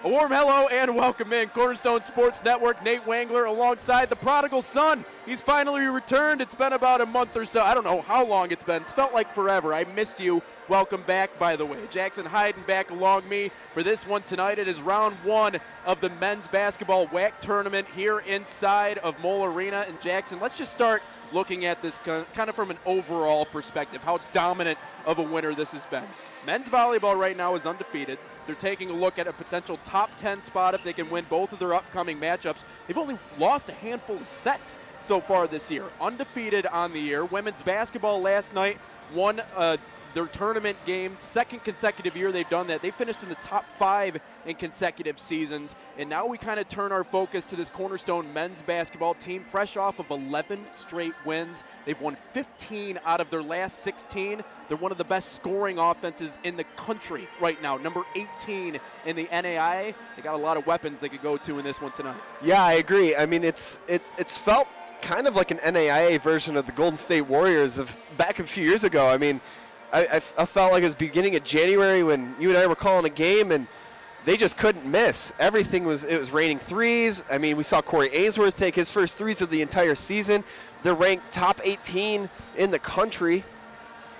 A warm hello and welcome in. Cornerstone Sports Network, Nate Wangler alongside the prodigal son. He's finally returned. It's been about a month or so. I don't know how long it's been. It's felt like forever. I missed you. Welcome back, by the way. Jackson Heiden back along me for this one tonight. It is round one of the men's basketball WAC tournament here inside of Mole Arena. And Jackson, let's just start looking at this kind of from an overall perspective, how dominant of a winner this has been. Men's volleyball right now is undefeated. They're taking a look at a potential top 10 spot if they can win both of their upcoming matchups. They've only lost a handful of sets so far this year. Undefeated on the year. Women's basketball last night won their tournament game, second consecutive year they've done that. They finished in the top 5 in consecutive seasons, and now we kind of turn our focus to this Cornerstone men's basketball team, fresh off of 11 straight wins. They've won 15 out of their last 16. They're one of the best scoring offenses in the country right now, number 18 in the NAIA. They got a lot of weapons they could go to in this one tonight. Yeah, I agree. I mean, it's felt kind of like an NAIA version of the Golden State Warriors of back a few years ago. I mean, I felt like it was beginning of January when you and I were calling a game, and they just couldn't miss. It was raining threes. I mean, we saw Corey Ainsworth take his first threes of the entire season. They're ranked top 18 in the country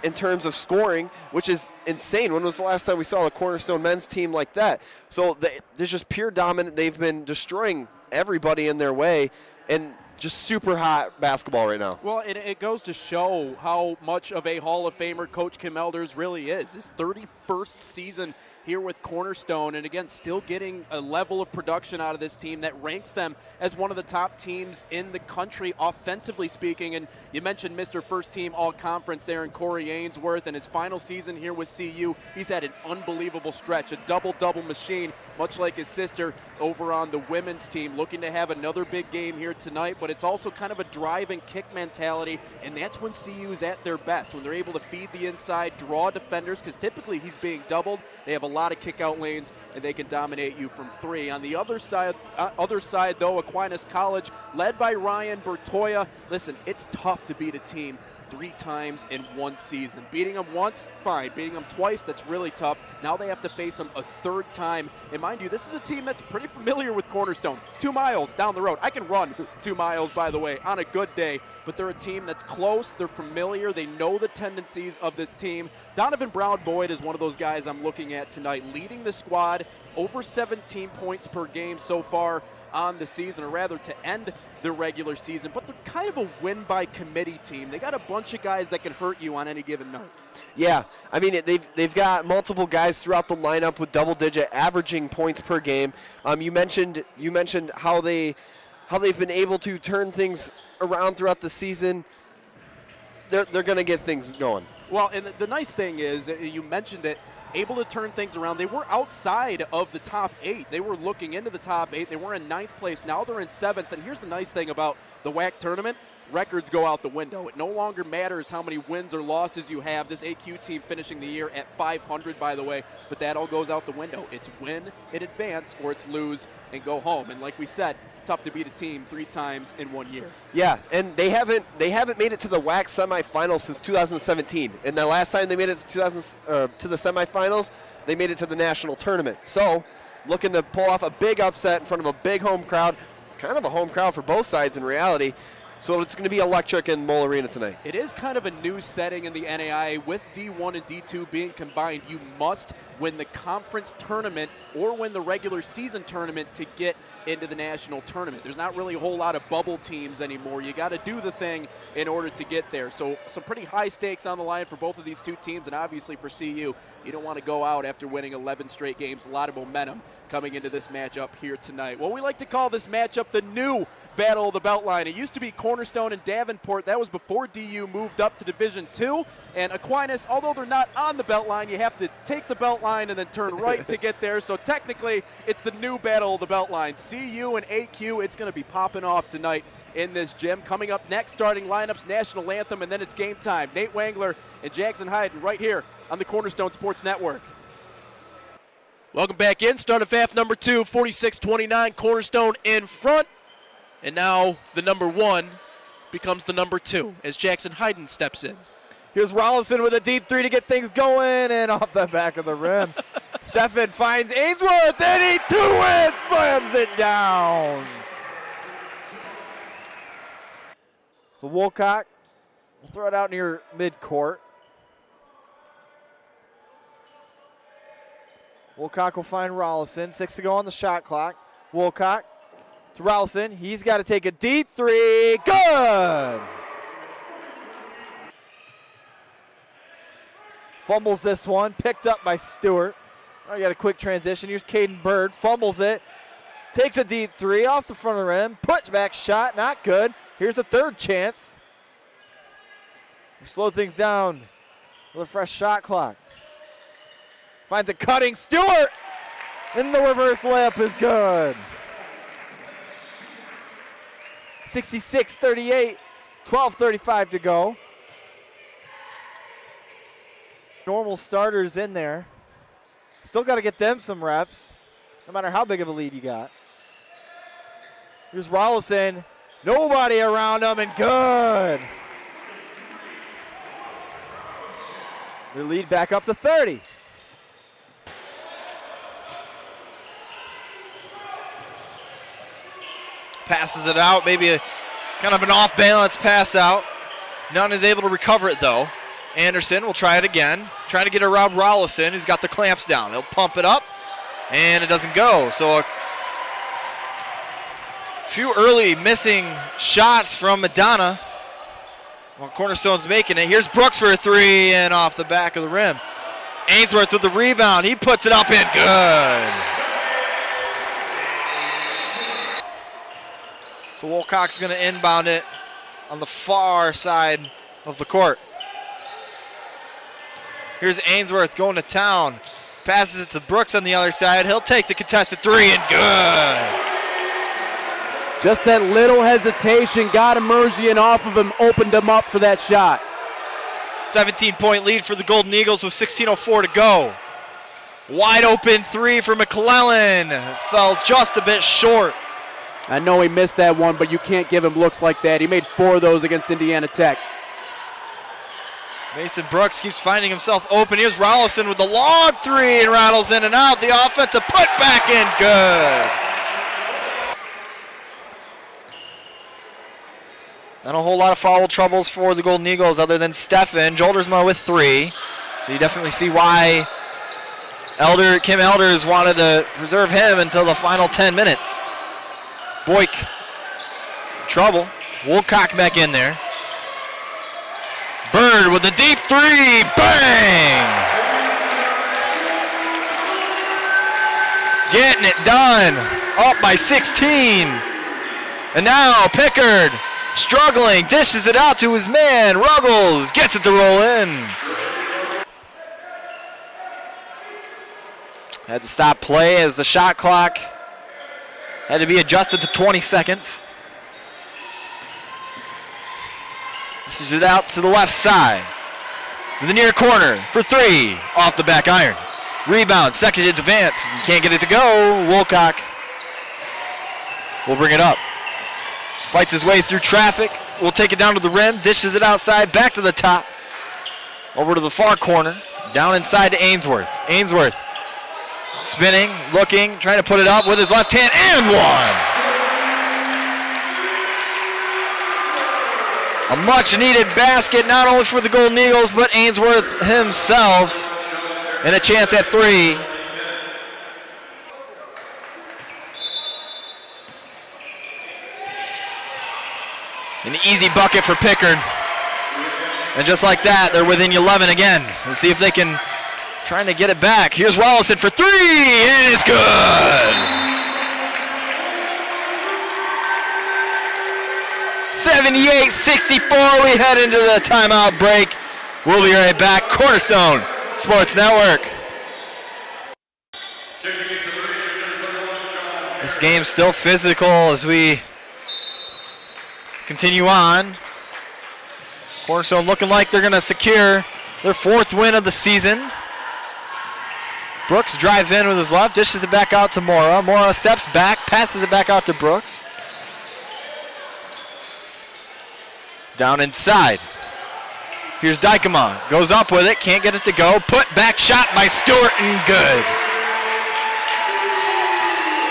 in terms of scoring, which is insane. When was the last time we saw a Cornerstone men's team like that? So they're just pure dominant. They've been destroying everybody in their way, and just super hot basketball right now. Well, it goes to show how much of a Hall of Famer Coach Kim Elders really is. His 31st season here with Cornerstone, and again, still getting a level of production out of this team that ranks them as one of the top teams in the country, offensively speaking. And you mentioned Mr. First Team All-Conference there in Corey Ainsworth, and his final season here with CU, he's had an unbelievable stretch, a double-double machine, much like his sister over on the women's team, looking to have another big game here tonight. But it's also kind of a drive and kick mentality, and that's when CU is at their best, when they're able to feed the inside, draw defenders, because typically he's being doubled. They have a lot of kick-out lanes, and they can dominate you from three. On the other side, though, Aquinas College, led by Ryan Bertoya. Listen, it's tough to beat a team 3 times in one season. Beating them once, fine. Beating them twice, that's really tough. Now they have to face them a third time. And mind you, this is a team that's pretty familiar with Cornerstone. 2 miles down the road. I can run 2 miles, by the way, on a good day. But they're a team that's close. They're familiar. They know the tendencies of this team. Donovan Brown-Boyd is one of those guys I'm looking at tonight, leading the squad, over 17 points per game so far on the season, or rather to end the regular season. But they're kind of a win-by-committee team. They got a bunch of guys that can hurt you on any given night. Yeah, I mean, they've got multiple guys throughout the lineup with double-digit averaging points per game. You mentioned how they've been able to turn things around throughout the season. They're going to get things going. Well, and the nice thing is, you mentioned it, able to turn things around. They were outside of the top 8. They were looking into the top 8. They were in 9th place. Now they're in 7th. And here's the nice thing about the WAC tournament. Records go out the window. It no longer matters how many wins or losses you have. This AQ team finishing the year at 500, by the way, but that all goes out the window. It's win and advance, or it's lose and go home. And like we said, tough to beat a team 3 times in 1 year. Yeah, and they haven't made it to the WAC semifinals since 2017. And the last time they made it to the semifinals, they made it to the national tournament. So, looking to pull off a big upset in front of a big home crowd, kind of a home crowd for both sides in reality. So it's going to be electric in Mole Arena tonight. It is kind of a new setting in the NAIA with D1 and D2 being combined. You must win the conference tournament or win the regular season tournament to get into the national tournament. There's not really a whole lot of bubble teams anymore. You got to do the thing in order to get there. So some pretty high stakes on the line for both of these two teams, and obviously for CU, you don't want to go out after winning 11 straight games. A lot of momentum coming into this matchup here tonight. Well, we like to call this matchup the new Battle of the Beltline. It used to be Cornerstone and Davenport. That was before DU moved up to Division II. And Aquinas, although they're not on the Beltline, you have to take the Beltline and then turn right to get there. So technically, it's the new Battle of the Beltline. CU and AQ, it's going to be popping off tonight in this gym. Coming up next, starting lineups, national anthem, and then it's game time. Nate Wangler and Jackson Heiden right here on the Cornerstone Sports Network. Welcome back in. Start of half number 2, 46-29. Cornerstone in front. And now the number 1 becomes the number 2 as Jackson Heiden steps in. Here's Rollison with a deep three to get things going, and off the back of the rim. Steffen finds Ainsworth, and he two-it, slams it down. So Wolcott will throw it out near midcourt. Wolcott will find Rollison. 6 to go on the shot clock. Wolcott to Rollison. He's got to take a deep three. Good! Fumbles this one. Picked up by Stewart. I got a quick transition. Here's Caden Bird. Fumbles it. Takes a deep three off the front of the rim. Puts back shot. Not good. Here's a third chance. Slow things down with a fresh shot clock. Finds a cutting Stewart. And the reverse layup is good. 66-38. 12:35 to go. Normal starters in there. Still got to get them some reps, no matter how big of a lead you got. Here's Rollison. Nobody around him, and good. Their lead back up to 30. Passes it out, maybe a kind of an off-balance pass out. Nunn is able to recover it, though. Anderson will try it again. Trying to get around Rollison, who's got the clamps down. He'll pump it up, and it doesn't go. So a few early missing shots from Madonna. Well, Cornerstone's making it. Here's Brooks for a three, and off the back of the rim. Ainsworth with the rebound. He puts it up and good. So Wolcock's going to inbound it on the far side of the court. Here's Ainsworth going to town. Passes it to Brooks on the other side. He'll take the contested three and good. Just that little hesitation got Emergian off of him, opened him up for that shot. 17-point lead for the Golden Eagles with 16:04 to go. Wide open three for McClellan. Fell just a bit short. I know he missed that one, but you can't give him looks like that. He made 4 of those against Indiana Tech. Mason Brooks keeps finding himself open. Here's Rollison with the long three and rattles in and out. The offensive put back in, good. Not a whole lot of foul troubles for the Golden Eagles other than Steffen. Joldersma with 3. So you definitely see why Kim Elders wanted to reserve him until the final 10 minutes. Boyk, trouble. Wolcock back in there. Bird with the deep three, bang! Getting it done, up by 16. And now Pickard, struggling, dishes it out to his man. Ruggles gets it to roll in. Had to stop play as the shot clock had to be adjusted to 20 seconds. This is it out to the left side. To the near corner for 3. Off the back iron. Rebound, second advance. Can't get it to go. Wolcock will bring it up. Fights his way through traffic. Will take it down to the rim. Dishes it outside. Back to the top. Over to the far corner. Down inside to Ainsworth. Ainsworth spinning, looking, trying to put it up with his left hand, and one. A much-needed basket, not only for the Golden Eagles, but Ainsworth himself, and a chance at 3. An easy bucket for Pickard. And just like that, they're within 11 again. Let's see if they can trying to get it back. Here's Rollison for 3, and it's good. 78-64, we head into the timeout break. We'll be right back. Cornerstone Sports Network. This game's still physical as we continue on. Cornerstone looking like they're going to secure their 4th win of the season. Brooks drives in with his left, dishes it back out to Mora. Mora steps back, passes it back out to Brooks. Down inside. Here's Dykema. Goes up with it. Can't get it to go. Put back shot by Stewart and good.